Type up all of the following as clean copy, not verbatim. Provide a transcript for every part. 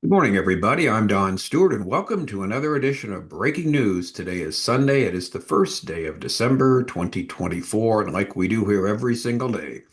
Good morning, everybody. I'm Don Stewart, and welcome to another edition of Breaking News. Today is Sunday. It is the first day of December 2024, and like we do here every single day,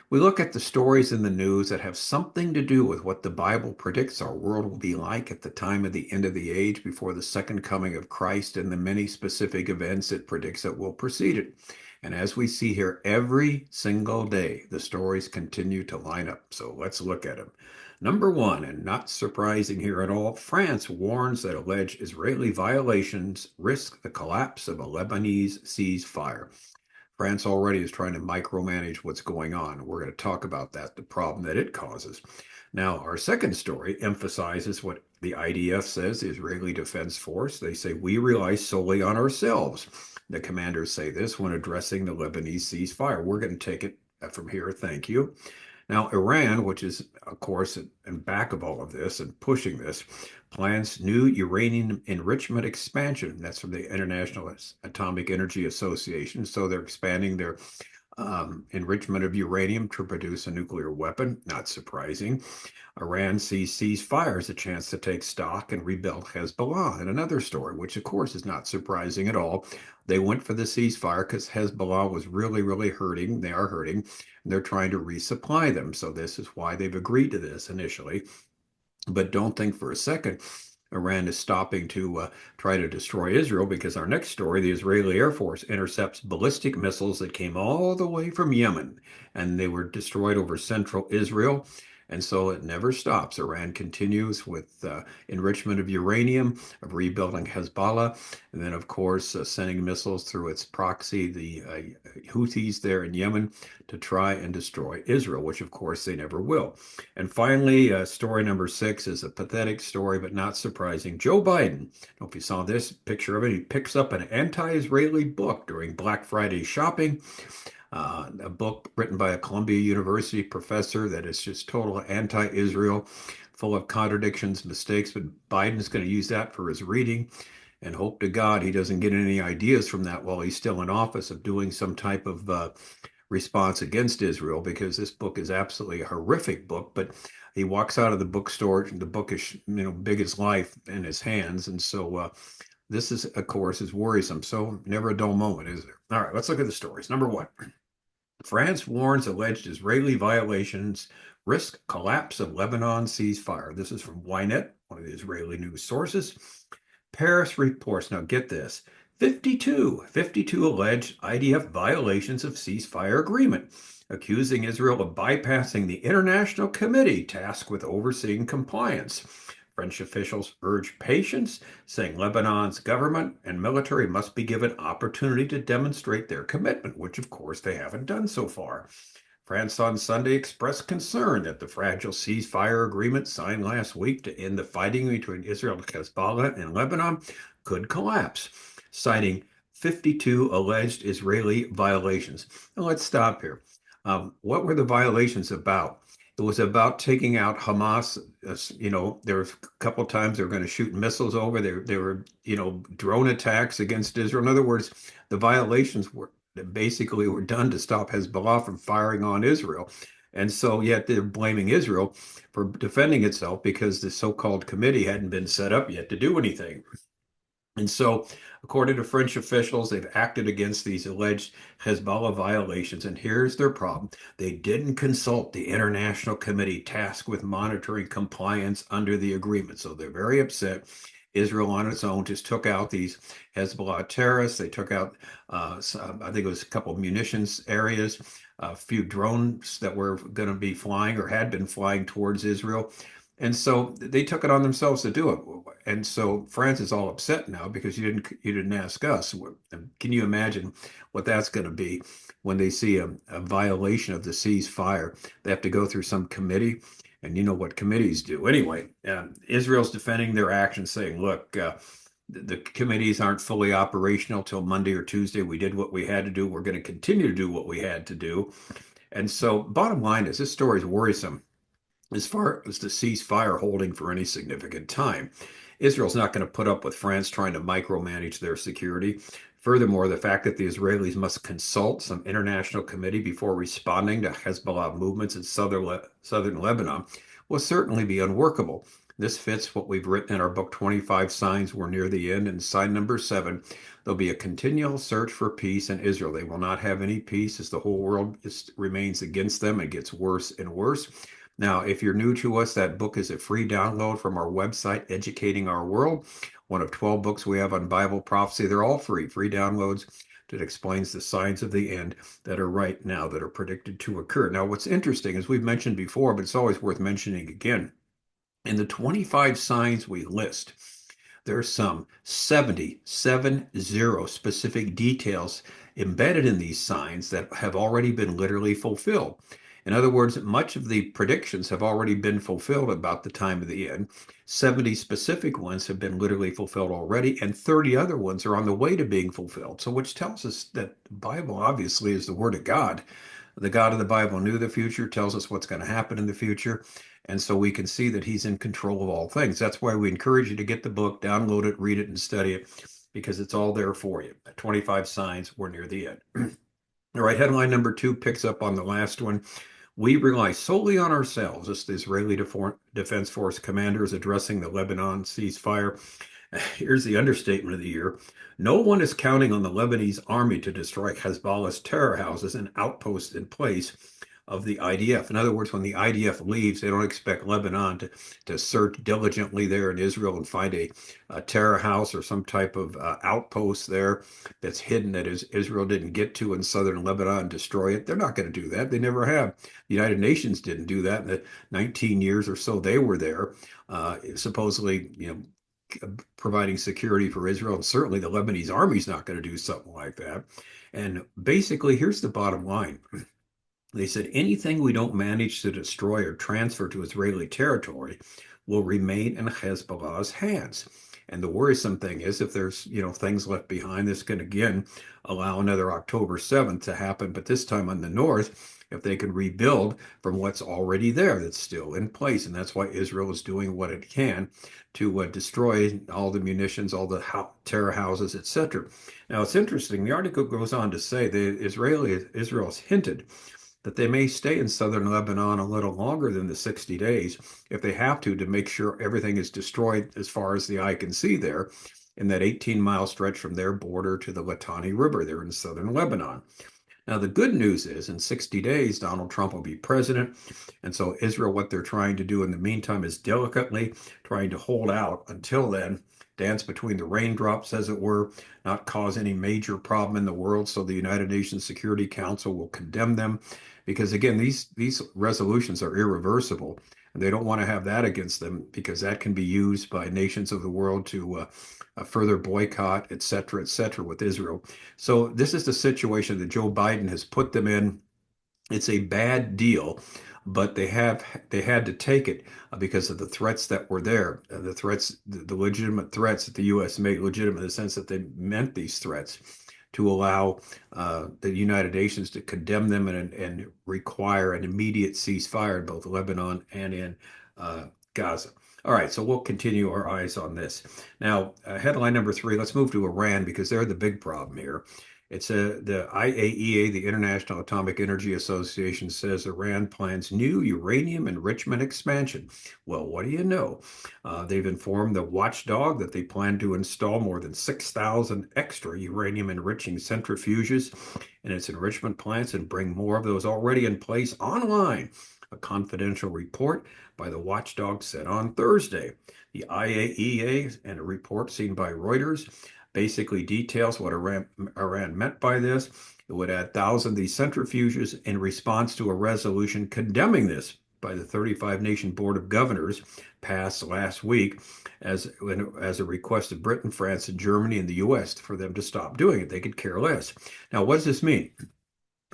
we look at the stories in the news that have something to do with what the Bible predicts our world will be like at the time of the end of the age before the second coming of Christ and the many specific events it predicts that will precede it. And as we see here every single day, the stories continue to line up. So let's look at them. Number one, and not surprising here at all, France warns that alleged Israeli violations risk the collapse of a Lebanese ceasefire. France already is trying to micromanage what's going on. We're going to talk about that, the problem that it causes. Now, our second story emphasizes what the IDF says, the Israeli Defense Force. They say we rely solely on ourselves. The commanders say this when addressing the Lebanese ceasefire. We're going to take it from here. Thank you. Now, Iran, which is, of course, in back of all of this and pushing this, plans new uranium enrichment expansion. That's from the International Atomic Energy Association. So they're expanding their enrichment of uranium to produce a nuclear weapon. Not surprising. Iran sees ceasefire as a chance to take stock and rebuild Hezbollah. And another story, which of course is not surprising at all. They went for the ceasefire because Hezbollah was really, really hurting. They are hurting. And they're trying to resupply them. So this is why they've agreed to this initially. But don't think for a second Iran is stopping to try to destroy Israel, because our next story, the Israeli Air Force intercepts ballistic missiles that came all the way from Yemen, and they were destroyed over central Israel. And so it never stops. Iran continues with enrichment of uranium, of rebuilding Hezbollah, and then, of course, sending missiles through its proxy, the Houthis there in Yemen, to try and destroy Israel, which, of course, they never will. And finally, story number 6 is a pathetic story, but not surprising. Joe Biden, I don't know if you saw this picture of it, he picks up an anti-Israeli book during Black Friday shopping. A book written by a Columbia University professor that is just total anti-Israel, full of contradictions, mistakes, but Biden's going to use that for his reading and hope to God he doesn't get any ideas from that while he's still in office of doing some type of response against Israel, because this book is absolutely a horrific book. But he walks out of the bookstore, and the book is, big as life in his hands. And so this is, of course, is worrisome. So never a dull moment, is there? All right, let's look at the stories. Number one. France warns alleged Israeli violations risk collapse of Lebanon ceasefire. This is from YNET, one of the Israeli news sources. Paris reports, now get this, 52 alleged IDF violations of ceasefire agreement, accusing Israel of bypassing the international committee tasked with overseeing compliance. French officials urge patience, saying Lebanon's government and military must be given opportunity to demonstrate their commitment, which of course they haven't done so far. France on Sunday expressed concern that the fragile ceasefire agreement signed last week to end the fighting between Israel and Hezbollah in Lebanon could collapse, citing 52 alleged Israeli violations. Now let's stop here. What were the violations about? It was about taking out Hamas. There were a couple of times they were going to shoot missiles over. There were, drone attacks against Israel. In other words, the violations were basically were done to stop Hezbollah from firing on Israel. And so yet they're blaming Israel for defending itself because the so-called committee hadn't been set up yet to do anything. And so, according to French officials, they've acted against these alleged Hezbollah violations. And here's their problem. They didn't consult the international committee tasked with monitoring compliance under the agreement. So they're very upset. Israel on its own just took out these Hezbollah terrorists. They took out, I think it was a couple of munitions areas, a few drones that were going to be flying or had been flying towards Israel. And so they took it on themselves to do it. And so France is all upset now because you didn't ask us. Can you imagine what that's going to be when they see a violation of the ceasefire? They have to go through some committee, and you know what committees do. Anyway, Israel's defending their actions, saying, look, the committees aren't fully operational till Monday or Tuesday. We did what we had to do. We're going to continue to do what we had to do. And so bottom line is this story is worrisome as far as the ceasefire holding for any significant time. Israel's not going to put up with France trying to micromanage their security. Furthermore, the fact that the Israelis must consult some international committee before responding to Hezbollah movements in southern Lebanon, will certainly be unworkable. This fits what we've written in our book, 25 Signs We're Near the End. And sign number 7, there'll be a continual search for peace in Israel. They will not have any peace as the whole world remains against them and gets worse and worse. Now, if you're new to us, that book is a free download from our website, Educating Our World, one of 12 books we have on Bible prophecy. They're all free downloads that explains the signs of the end that are right now, that are predicted to occur. Now, what's interesting, as we've mentioned before, but it's always worth mentioning again, in the 25 signs we list, there's some 70 specific details embedded in these signs that have already been literally fulfilled. In other words, much of the predictions have already been fulfilled about the time of the end. 70 specific ones have been literally fulfilled already, and 30 other ones are on the way to being fulfilled. So, which tells us that the Bible obviously is the Word of God. The God of the Bible knew the future, tells us what's going to happen in the future. And so we can see that he's in control of all things. That's why we encourage you to get the book, download it, read it, and study it, because it's all there for you. 25 signs, we're near the end. All right, headline number 2 picks up on the last one. We rely solely on ourselves. This is the Israeli Defense Force commanders addressing the Lebanon ceasefire. Here's the understatement of the year. No one is counting on the Lebanese army to destroy Hezbollah's terror houses and outposts in place of the IDF. In other words, when the IDF leaves, they don't expect Lebanon to search diligently there in Israel and find a terror house or some type of outpost there that's hidden that Israel didn't get to in southern Lebanon and destroy it. They're not going to do that. They never have. The United Nations didn't do that in the 19 years or so they were there, supposedly, providing security for Israel. And certainly the Lebanese army's not going to do something like that. And basically, here's the bottom line. They said anything we don't manage to destroy or transfer to Israeli territory will remain in Hezbollah's hands. And the worrisome thing is, if there's things left behind, this can again allow another October 7th to happen, but this time on the north, if they can rebuild from what's already there that's still in place. And that's why Israel is doing what it can to destroy all the munitions, all the terror houses, etc. Now, it's interesting. The article goes on to say that Israel's hinted that they may stay in southern Lebanon a little longer than the 60 days if they have to make sure everything is destroyed as far as the eye can see there in that 18-mile stretch from their border to the Litani River there in southern Lebanon. Now, the good news is in 60 days, Donald Trump will be president. And so Israel, what they're trying to do in the meantime is delicately trying to hold out until then, dance between the raindrops, as it were, not cause any major problem in the world. So the United Nations Security Council will condemn them because, again, these resolutions are irreversible. And they don't want to have that against them because that can be used by nations of the world to further boycott, et cetera, with Israel. So this is the situation that Joe Biden has put them in. It's a bad deal, but they had to take it because of the threats that were there. The legitimate threats that the U.S. made legitimate in the sense that they meant these threats to allow the United Nations to condemn them and require an immediate ceasefire in both Lebanon and in Gaza. All right, so we'll continue our eyes on this. Now, headline number 3, let's move to Iran because they're the big problem here. It's the IAEA, the International Atomic Energy Association, says Iran plans new uranium enrichment expansion. Well, what do you know? They've informed the watchdog that they plan to install more than 6,000 extra uranium enriching centrifuges in its enrichment plants and bring more of those already in place online. A confidential report by the watchdog said on Thursday. The IAEA and a report seen by Reuters basically details what Iran meant by this. It would add thousands of these centrifuges in response to a resolution condemning this by the 35-nation Board of Governors passed last week as a request of Britain, France, and Germany and the U.S. for them to stop doing it. They could care less. Now, what does this mean?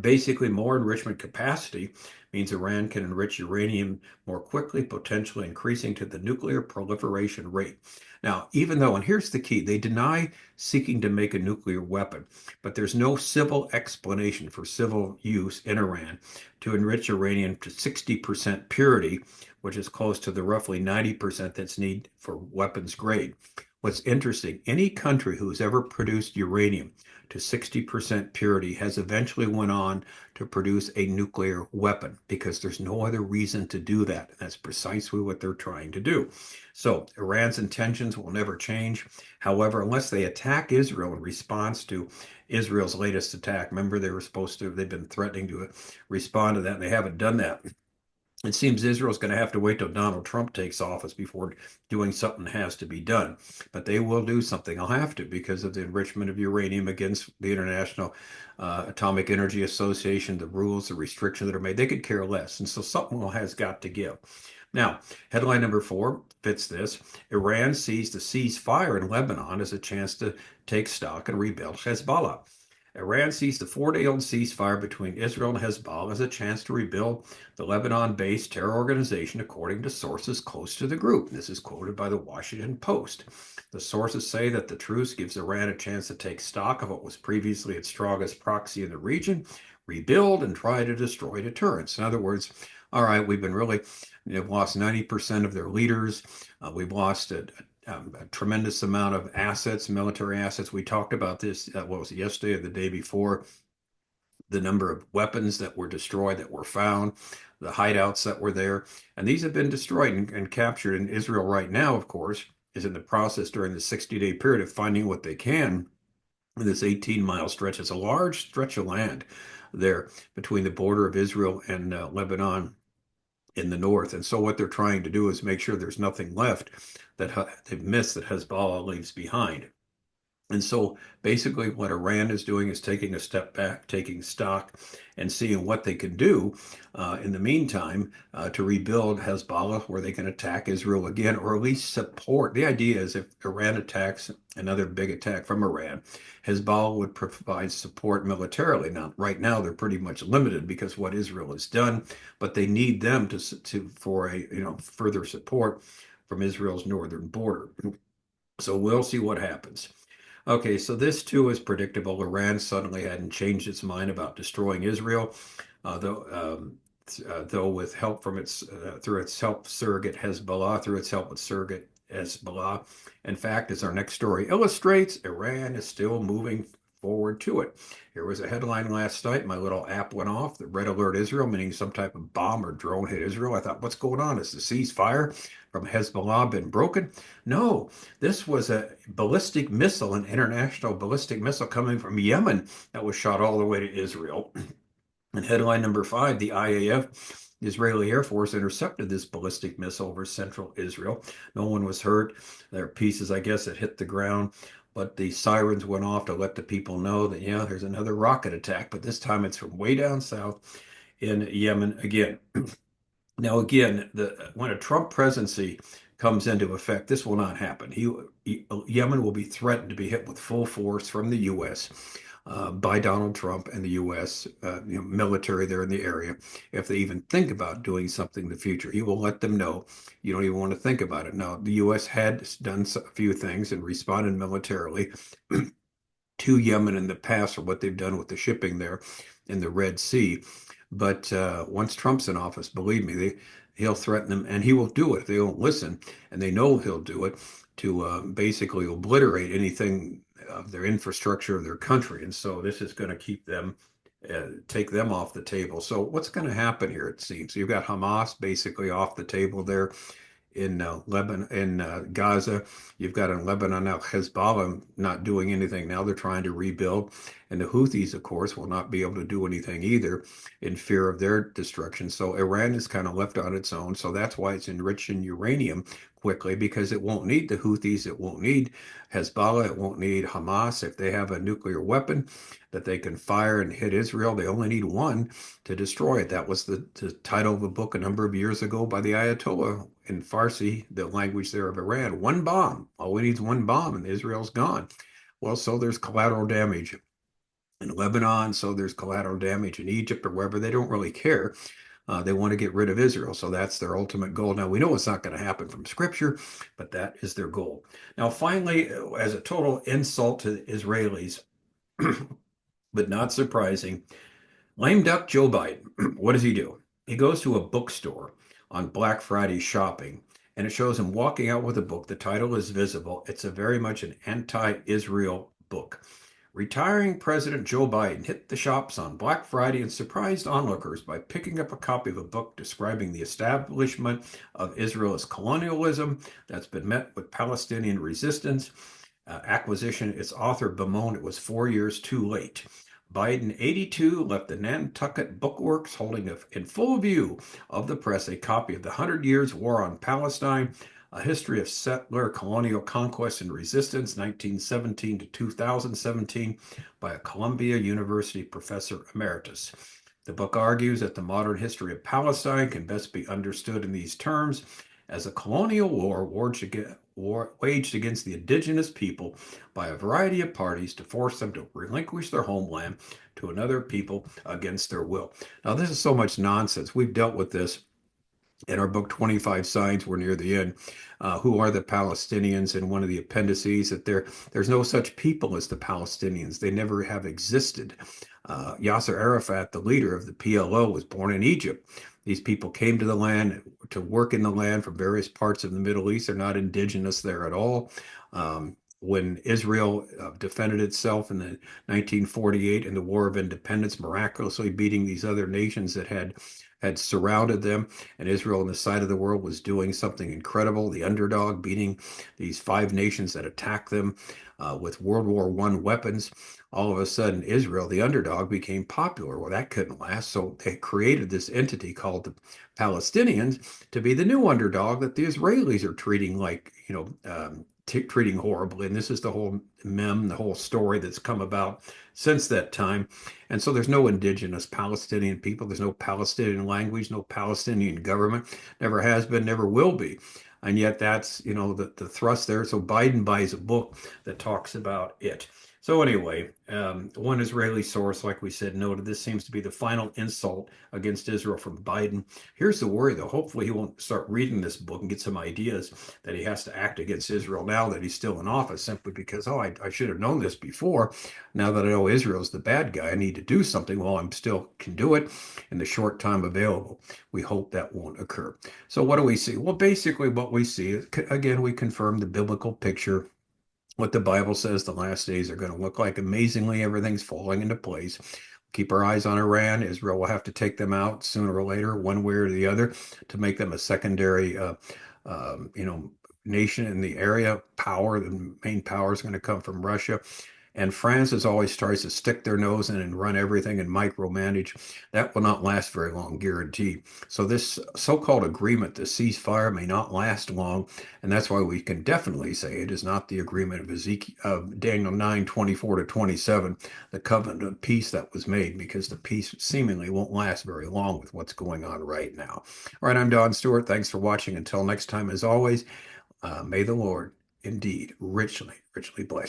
Basically, more enrichment capacity means Iran can enrich uranium more quickly, potentially increasing to the nuclear proliferation rate. Now, even though, and here's the key, they deny seeking to make a nuclear weapon, but there's no civil explanation for civil use in Iran to enrich uranium to 60% purity, which is close to the roughly 90% that's needed for weapons grade. what's interesting, any country who's ever produced uranium to 60% purity has eventually went on to produce a nuclear weapon because there's no other reason to do that. That's precisely what they're trying to do. So Iran's intentions will never change. However, unless they attack Israel in response to Israel's latest attack, remember they've been threatening to respond to that, and they haven't done that. It seems Israel's going to have to wait till Donald Trump takes office before doing something that has to be done. But they will do something. I'll have to because of the enrichment of uranium against the International Atomic Energy Association, the rules, the restrictions that are made. They could care less. And so something has got to give. Now, headline number 4 fits this. Iran sees the ceasefire in Lebanon as a chance to take stock and rebuild Hezbollah. Iran sees the 4-day-old ceasefire between Israel and Hezbollah as a chance to rebuild the Lebanon-based terror organization, according to sources close to the group. This is quoted by the Washington Post. The sources say that the truce gives Iran a chance to take stock of what was previously its strongest proxy in the region, rebuild, and try to destroy deterrence. In other words, all right, they've lost 90% of their leaders. We've lost a tremendous amount of assets, military assets. We talked about this, what was it, yesterday or the day before, the number of weapons that were destroyed, that were found, the hideouts that were there. And these have been destroyed and captured. And Israel right now, of course, is in the process during the 60-day period of finding what they can in this 18-mile stretch. It's a large stretch of land there between the border of Israel and Lebanon in the north. And so what they're trying to do is make sure there's nothing left that they've missed that Hezbollah leaves behind. And so basically, what Iran is doing is taking a step back, taking stock, and seeing what they can do in the meantime to rebuild Hezbollah, where they can attack Israel again, or at least support. The idea is if Iran attacks another big attack from Iran, Hezbollah would provide support militarily. Now, right now, they're pretty much limited because what Israel has done, but they need them for further support from Israel's northern border. So we'll see what happens. Okay, so this too is predictable. Iran suddenly hadn't changed its mind about destroying Israel, though with help from through its help surrogate Hezbollah, through its help with surrogate Hezbollah. In fact, as our next story illustrates, Iran is still moving forward to it. Here was a headline last night. My little app went off. The red alert Israel, meaning some type of bomb or drone hit Israel. I thought, what's going on? Is the ceasefire from Hezbollah been broken? No, this was a ballistic missile, an international ballistic missile coming from Yemen that was shot all the way to Israel. And headline number 5, the IAF, the Israeli Air Force, intercepted this ballistic missile over central Israel. No one was hurt. There are pieces, I guess, that hit the ground, but the sirens went off to let the people know that, yeah, there's another rocket attack, but this time it's from way down south in Yemen again. Now, again, when a Trump presidency comes into effect, this will not happen. Yemen will be threatened to be hit with full force from the U.S. By Donald Trump and the U.S. Military there in the area. If they even think about doing something in the future, he will let them know you don't even want to think about it. Now, the U.S. had done a few things and responded militarily to Yemen in the past for what they've done with the shipping there in the Red Sea. But once Trump's in office, believe me, he'll threaten them, and he will do it if they don't listen. And they know he'll do it to basically obliterate anything of their infrastructure of their country. And so this is going to take them off the table. So what's going to happen here, it seems? You've got Hamas basically off the table there in Lebanon, in Gaza. You've got in Lebanon now Hezbollah not doing anything. Now they're trying to rebuild. And the Houthis, of course, will not be able to do anything either in fear of their destruction. So Iran is kind of left on its own. So that's why it's enriched in uranium quickly, because it won't need the Houthis. It won't need Hezbollah. It won't need Hamas. If they have a nuclear weapon that they can fire and hit Israel, they only need one to destroy it. That was the title of a book a number of years ago by the Ayatollah in Farsi, the language there of Iran. One bomb. All we need is one bomb and Israel's gone. Well, so there's collateral damage in Lebanon, so there's collateral damage in Egypt or wherever. They don't really care. They want to get rid of Israel. So that's their ultimate goal. Now, we know it's not going to happen from Scripture, but that is their goal. Now, finally, as a total insult to the Israelis, but not surprising, lame duck Joe Biden. What does he do? He goes to a bookstore on Black Friday shopping and it shows him walking out with a book. The title is visible. It's a very much an anti-Israel book. Retiring President Joe Biden hit the shops on Black Friday and surprised onlookers by picking up a copy of a book describing the establishment of Israel as colonialism that's been met with Palestinian resistance. Acquisition, its author bemoaned it was 4 years too late. Biden, 82, left the Nantucket Bookworks holding in full view of the press a copy of the 100 Years' War on Palestine, a history of settler colonial conquest and resistance, 1917 to 2017, by a Columbia University professor emeritus. The book argues that the modern history of Palestine can best be understood in these terms as a colonial war waged against the indigenous people by a variety of parties to force them to relinquish their homeland to another people against their will. Now, this is so much nonsense. We've dealt with this in our book 25 Signs. We're near the end. Who are the Palestinians? And one of the appendices that there's no such people as the Palestinians. They never have existed. Yasser Arafat, the leader of the PLO, was born in Egypt. These people came to the land to work in the land from various parts of the Middle East. They're not indigenous there at all. When Israel defended itself in the 1948 in the War of Independence, miraculously beating these other nations that had surrounded them, and Israel on the side of the world was doing something incredible, the underdog, beating these five nations that attacked them with World War I weapons. All of a sudden, Israel, the underdog, became popular. Well, that couldn't last, so they created this entity called the Palestinians to be the new underdog that the Israelis are treating like, treating horribly. And this is the whole meme, the whole story that's come about since that time. And so there's no indigenous Palestinian people. There's no Palestinian language, no Palestinian government. Never has been, never will be. And yet that's, the thrust there. So Biden buys a book that talks about it. So anyway, one Israeli source, like we said, noted this seems to be the final insult against Israel from Biden. Here's the worry, though. Hopefully he won't start reading this book and get some ideas that he has to act against Israel now that he's still in office, simply because, I should have known this before. Now that I know Israel's the bad guy, I need to do something while I'm still can do it in the short time available. We hope that won't occur. So what do we see? Well, basically what we see is, again, we confirm the biblical picture, what the Bible says the last days are going to look like. Amazingly, everything's falling into place. Keep our eyes on Iran. Israel will have to take them out sooner or later, one way or the other, to make them a secondary, nation in the area. Power, the main power is going to come from Russia. And France as always tries to stick their nose in and run everything and micromanage. That will not last very long, guaranteed. So this so-called agreement, the ceasefire, may not last long, and that's why we can definitely say it is not the agreement of Daniel 9:24 to 27, the covenant of peace that was made, because the peace seemingly won't last very long with what's going on right now. All right, I'm Don Stewart. Thanks for watching. Until next time, as always, may the Lord indeed richly, richly bless